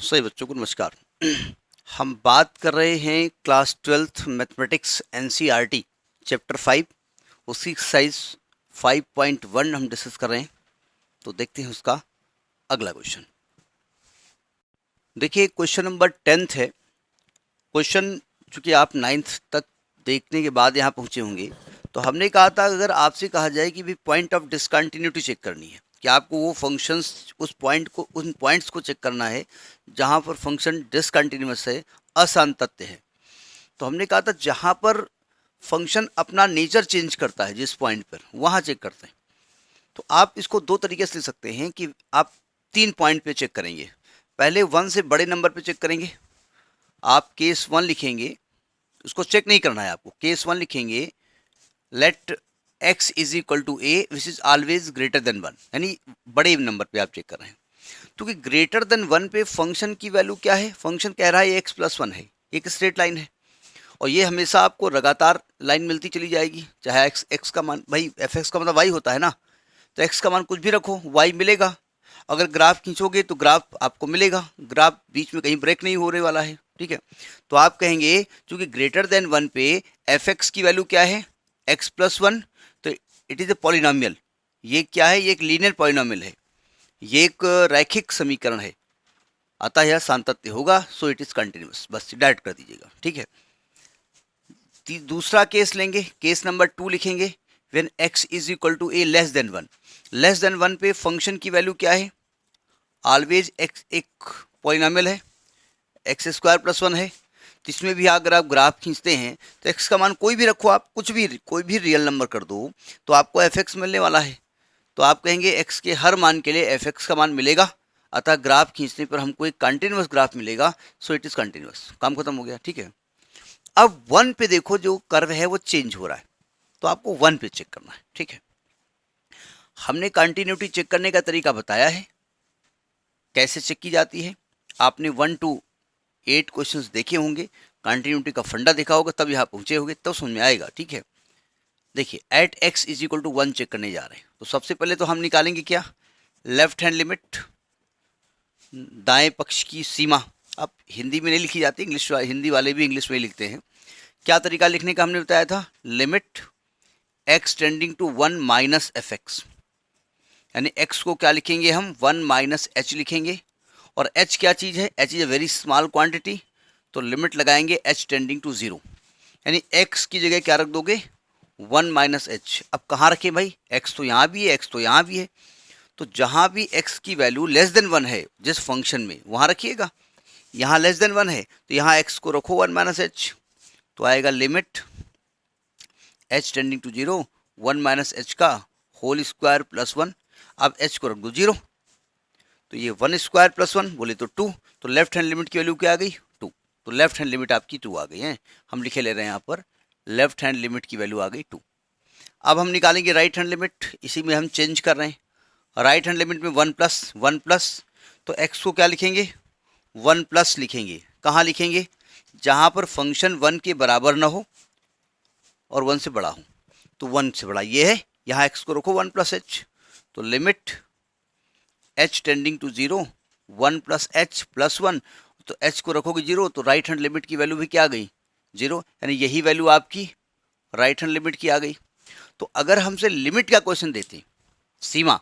सही बच्चों को नमस्कार। हम बात कर रहे हैं class 12th mathematics NCERT chapter 5 उसकी एक्सरसाइज 5.1 हम डिस्कस कर रहे हैं। तो देखते हैं उसका अगला क्वेश्चन। देखिए क्वेश्चन नंबर 10th है। क्वेश्चन चूंकि आप 9th तक देखने के बाद यहाँ पहुँचे होंगे, तो हमने कहा था अगर आपसे कहा जाए कि भी पॉइंट ऑफ डिसकंटिन्यूटी चेक करनी है कि आपको वो फंक्शंस उन पॉइंट्स को चेक करना है जहाँ पर फंक्शन डिसकंटिन्यूअस है, असांतत्य है। तो हमने कहा था जहाँ पर फंक्शन अपना नेचर चेंज करता है जिस पॉइंट पर, वहाँ चेक करते हैं। तो आप इसको दो तरीके से लिख सकते हैं कि आप 3 पॉइंट पे चेक करेंगे। पहले 1 से बड़े नंबर पे चेक करेंगे। आप केस 1 लिखेंगे, उसको चेक नहीं करना है आपको। केस 1 लिखेंगे, let x is equal to a which is always greater than 1, यानी बड़े नंबर पे आप चेक कर रहे हैं। क्योंकि ग्रेटर देन 1 पे फंक्शन की वैल्यू क्या है, फंक्शन कह रहा है x+1 है, एक स्ट्रेट लाइन है और ये हमेशा आपको लगातार लाइन मिलती चली जाएगी। चाहे x का मान, भाई f(x) का मतलब y होता है ना, तो x का मान कुछ भी रखो y मिलेगा। अगर ग्राफ खींचोगे तो ग्राफ आपको मिलेगा, ग्राफ बीच में कहीं ब्रेक नहीं होने वाला है। ठीक है, तो आप कहेंगे क्योंकि ग्रेटर देन 1 पे f(x) की वैल्यू क्या है, x+1, तो इट इज ए पॉलिनोमियल। ये क्या है, ये एक लीनियर पॉलिनोमियल है, ये एक रैखिक समीकरण है, अतः यह सातत्य होगा। सो इट इज कंटिन्यूअस, बस डायरेक्ट कर दीजिएगा। ठीक है, दूसरा केस लेंगे, केस नंबर 2 लिखेंगे, when x is equal to a less than 1। Less than 1 पे फंक्शन की वैल्यू क्या है, ऑलवेज x एक पॉलिनोमियल है, x² + 1 है। जिसमें भी अगर आप ग्राफ खींचते हैं तो x का मान कोई भी रखो, आप कुछ भी कोई भी रियल नंबर कर दो तो आपको f(x) मिलने वाला है। तो आप कहेंगे x के हर मान के लिए f(x) का मान मिलेगा, अतः ग्राफ खींचने पर हमको एक कंटिन्यूअस ग्राफ मिलेगा। सो इट इज कंटिन्यूअस, काम खत्म हो गया। ठीक है, अब 1 पे देखो जो कर्व है वो चेंज हो रहा है, तो आपको 1 पे चेक करना है। ठीक है, हमने कंटिन्यूटी चेक करने का तरीका बताया है, कैसे चेक की जाती है। आपने 1 to 8 क्वेश्चंस देखे होंगे, कंटिन्यूटी का फंडा देखा होगा, तब यहाँ पहुंचे होंगे, तब समझ में आएगा। ठीक है, देखिए at x is equal to 1 check करने जा रहे हैं। तो सबसे पहले तो हम निकालेंगे क्या, लेफ्ट हैंड लिमिट, दाएं पक्ष की सीमा। अब हिंदी में नहीं लिखी जाती, इंग्लिश हिंदी वाले भी इंग्लिश में ही लिखते हैं। क्या तरीका लिखने का हमने बताया था, limit x tending to 1 minus f(x), यानी x को क्या लिखेंगे हम, 1 माइनस h लिखेंगे। और h क्या चीज़ है, h is a very small quantity, तो लिमिट लगाएंगे h टेंडिंग टू 0, यानी x की जगह क्या रख दोगे, 1 माइनस h। अब कहाँ रखें भाई, x तो यहाँ भी है, x तो यहाँ भी है, तो जहाँ भी x की वैल्यू लेस देन 1 है जिस फंक्शन में, वहाँ रखिएगा। यहाँ लेस देन 1 है तो यहाँ x को रखो 1 माइनस h, तो आएगा limit h tending to 0, 1 minus h का होल स्क्वायर प्लस 1। अब h को रख दो 0, तो ये 1² + 1 बोले तो 2, तो लेफ्ट हैंड लिमिट की वैल्यू क्या आ गई, 2। तो लेफ्ट हैंड लिमिट आपकी 2 आ गई है, हम लिखे ले रहे हैं यहाँ पर, लेफ्ट हैंड लिमिट की वैल्यू आ गई 2। अब हम निकालेंगे राइट हैंड लिमिट, इसी में हम चेंज कर रहे हैं। राइट हैंड लिमिट में 1 प्लस, तो x को क्या लिखेंगे, 1 प्लस लिखेंगे। कहाँ लिखेंगे, जहाँ पर फंक्शन 1 के बराबर ना हो और 1 से बड़ा हो। तो 1 से बड़ा ये है, यहाँ x को रखो 1 + h, तो limit h tending to 0, 1 + h + 1, तो h को रखोगे 0, तो राइट हैंड लिमिट की वैल्यू भी क्या आ गई, 0, यानी यही वैल्यू आपकी राइट हैंड लिमिट की आ गई। तो अगर हमसे लिमिट का क्वेश्चन देते, सीमा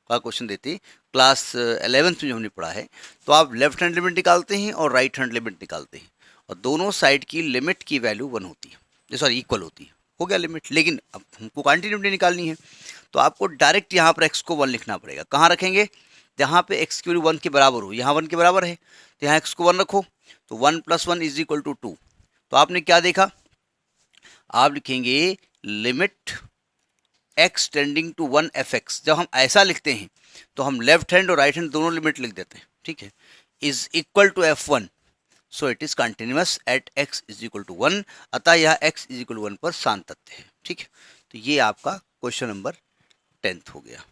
का क्वेश्चन देते क्लास 11th में जो हमने पढ़ा है, तो आप लेफ्ट हैंड लिमिट निकालते हैं और राइट हैंड लिमिट निकालते हैं, और दोनों साइड की लिमिट की वैल्यू 1 होती है, सॉरी इक्वल होती है, हो गया लिमिट। लेकिन अब हमको कंटिन्यूटी निकालनी है, तो आपको डायरेक्ट यहाँ पर x को 1 लिखना पड़ेगा। कहाँ रखेंगे, जहाँ पे x की वैल्यू 1 के बराबर हो, यहाँ 1 के बराबर है तो यहाँ x को 1 रखो, तो 1 + 1 इज इक्वल टू 2। तो आपने क्या देखा, आप लिखेंगे limit x tending to 1 f(x). जब हम ऐसा लिखते हैं तो हम लेफ्ट हैंड और राइट हैंड दोनों लिमिट लिख देते हैं। ठीक है, is equal to f1, so it is continuous at x is equal to 1, अतः यह x इज इक्वल टू 1 पर सातत्य है। ठीक है, तो ये आपका क्वेश्चन नंबर 10th हो गया।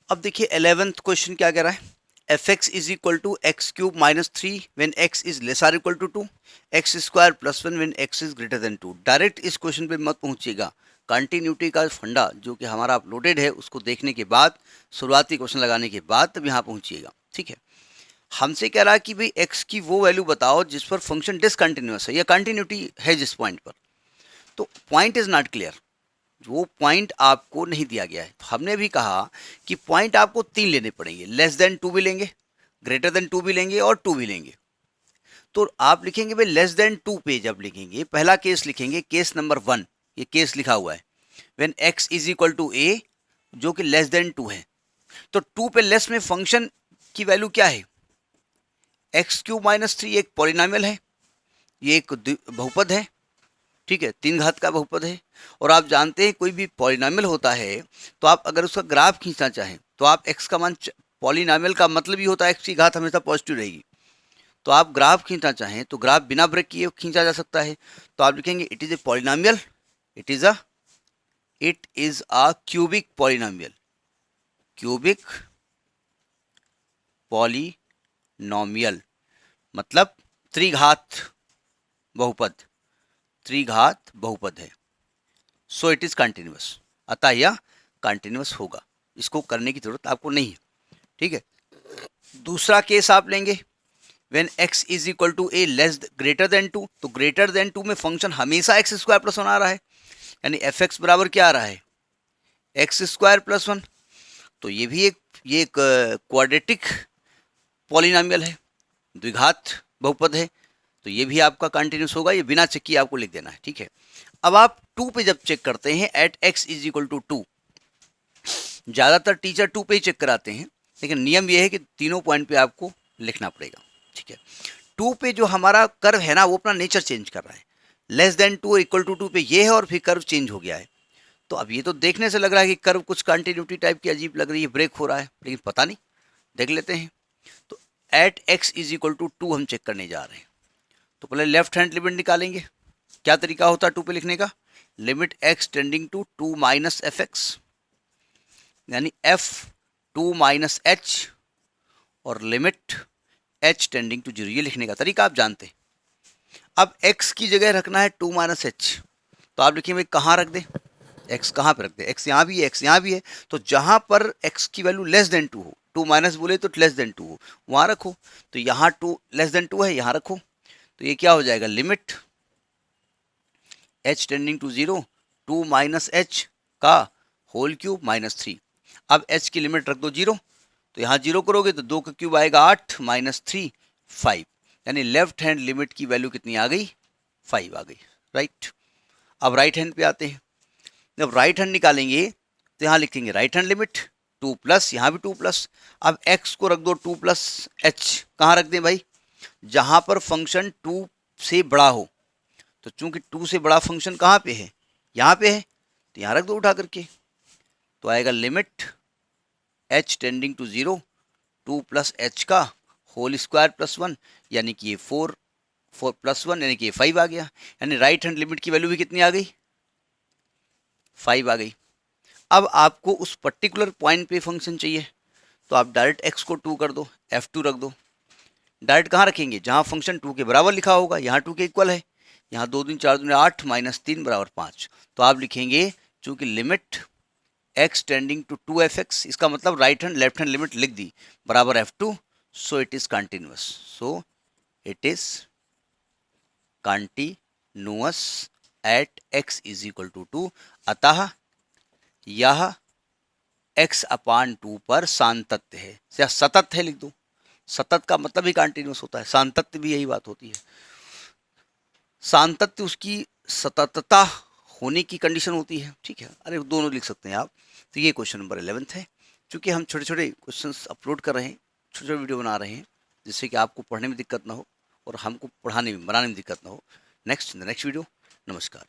अब देखिए 11th क्वेश्चन क्या कह रहा है, f(x) is equal to x³ - 3 when x is less or equal to 2, x² + 1 when x is greater than 2। Direct इस क्वेश्चन पे मत पहुंचिएगा, कंटिन्यूटी का फंडा जो कि हमारा अपलोडेड है उसको देखने के बाद, शुरुआती क्वेश्चन लगाने के बाद तब यहाँ पहुंचिएगा। ठीक है, हमसे कह रहा है कि भाई x की वो वैल्यू बताओ जिस पर फंक्शन डिसकंटिन्यूअस है या कंटिन्यूटी है जिस पॉइंट पर। तो पॉइंट इज नॉट क्लियर, वो पॉइंट आपको नहीं दिया गया है। हमने भी कहा कि पॉइंट आपको 3 लेने पड़ेंगे, लेस देन 2 भी लेंगे, ग्रेटर देन 2 भी लेंगे और 2 भी लेंगे। तो आप लिखेंगे भाई लेस देन 2 पे जब लिखेंगे, पहला केस लिखेंगे, केस नंबर 1, ये केस लिखा हुआ है, when x is equal to a, जो कि लेस देन 2 है। तो 2 पे लेस में फंक्शन की वैल्यू क्या है, एक्स क्यूब माइनस 3 एक पॉलिनॉमियल है, ये एक बहुपद है, ठीक है, 3 घात का बहुपद है। और आप जानते हैं कोई भी पॉलिनॉमियल होता है तो आप अगर उसका ग्राफ खींचना चाहें तो आप x का मान, पॉलिनॉमियल का मतलब ही होता है x की घात हमेशा पॉजिटिव रहेगी, तो आप ग्राफ खींचना चाहें तो ग्राफ बिना ब्रेक किए खींचा जा सकता है। तो आप लिखेंगे it is a polynomial, it is a cubic polynomial, cubic polynomial मतलब त्रिघात बहुपद, त्रिघात बहुपद है। सो इट इज कंटिन्यूअस, अतः यह कंटिन्यूअस होगा, इसको करने की जरूरत आपको नहीं है, ठीक है। दूसरा केस आप लेंगे, when x is equal to a less greater than 2, तो ग्रेटर देन 2 में फंक्शन हमेशा एक्स स्क्वायर प्लस 1 आ रहा है, यानी एफ एक्स बराबर क्या आ रहा है, एक्स स्क्वायर प्लस 1। तो ये भी एक क्वाड्रेटिक पॉलिनॉमियल है, द्विघात बहुपद है, तो ये भी आपका कंटिन्यूस होगा, ये बिना चेक किए आपको लिख देना है, ठीक है। अब आप 2 पे जब चेक करते हैं, at x is equal to 2, ज़्यादातर टीचर 2 पे ही चेक कराते हैं, लेकिन नियम ये है कि तीनों पॉइंट पे आपको लिखना पड़ेगा, ठीक है। 2 पे जो हमारा कर्व है ना, वो अपना नेचर चेंज कर रहा है, लेस देन 2 इक्वल टू 2 पे ये है और फिर कर्व चेंज हो गया है। तो अब ये तो देखने से लग रहा है कि कर्व कुछ कंटिन्यूटी टाइप की अजीब लग रही है, ब्रेक हो रहा है, लेकिन पता नहीं, देख लेते हैं। तो at x is equal to 2 हम चेक करने जा रहे हैं, तो पहले लेफ्ट हैंड लिमिट निकालेंगे। क्या तरीका होता है 2 पे लिखने का, limit x tending to 2 minus f x, यानी f 2 माइनस एच, और लिमिट h टेंडिंग टू 0, ये लिखने का तरीका आप जानते हैं। अब x की जगह रखना है 2 माइनस एच, तो आप लिखिए भाई कहाँ रख दें, x कहाँ पे रख दें, x यहाँ भी है, x यहाँ भी है, तो जहाँ पर x की वैल्यू लेस देन 2 हो, 2 माइनस बोले तो लेस देन 2 हो, वहाँ रखो। तो यहाँ 2 लेस देन 2 है, यहाँ रखो, तो ये क्या हो जाएगा, limit h tending to 0 2 minus h का होल क्यूब माइनस 3। अब h की लिमिट रख दो 0, तो यहाँ 0 करोगे तो 2 का क्यूब आएगा 8 माइनस 3 5, यानी लेफ्ट हैंड लिमिट की वैल्यू कितनी आ गई, 5 आ गई, राइट। अब राइट हैंड पे आते हैं, जब राइट हैंड निकालेंगे तो यहाँ लिखेंगे राइट हैंड लिमिट 2 प्लस, यहाँ भी 2 प्लस, अब x को रख दो 2 प्लस एच, कहाँ रख दें भाई, जहाँ पर फंक्शन 2 से बड़ा हो। तो चूंकि 2 से बड़ा फंक्शन कहाँ पे है, यहाँ पे है, तो यहाँ रख दो उठा करके, तो आएगा limit h tending to 0 2 plus h का होल स्क्वायर प्लस 1, यानी कि ये 4 प्लस 1 यानी कि ये 5 आ गया, यानी राइट हैंड लिमिट की वैल्यू भी कितनी आ गई, 5 आ गई। अब आपको उस पर्टिकुलर पॉइंट पे फंक्शन चाहिए, तो आप डायरेक्ट x को 2 कर दो, f2 रख दो। डायरेक्ट कहाँ रखेंगे, जहाँ फंक्शन 2 के बराबर लिखा होगा, यहाँ 2 के इक्वल है, यहाँ 2 दूनी 4 दूनी 8 माइनस 3 बराबर 5, तो आप लिखेंगे चूंकि limit x tending to 2 f x, इसका मतलब right hand left hand limit लिख दी, बराबर f2, so it is continuous, so it is continuous at x is equal to 2, अतः यह x अपान 2 पर सान्तत्य है, या सतत है लिख दो, सतत का मतलब ही कंटिन्यूअस होता है, सान्तत्य भी यही बात होती है, सान्तत्य उसकी सततता होने की कंडीशन होती है, ठीक है। अरे दोनों लिख सकते हैं आप। तो ये क्वेश्चन नंबर 11 है। चूंकि हम छोटे छोटे क्वेश्चंस अपलोड कर रहे हैं, छोटे छोटे वीडियो बना रहे हैं, जिससे कि आपको पढ़ने में दिक्कत ना हो और हमको पढ़ाने में बनाने में दिक्कत ना हो। नेक्स्ट वीडियो, नमस्कार।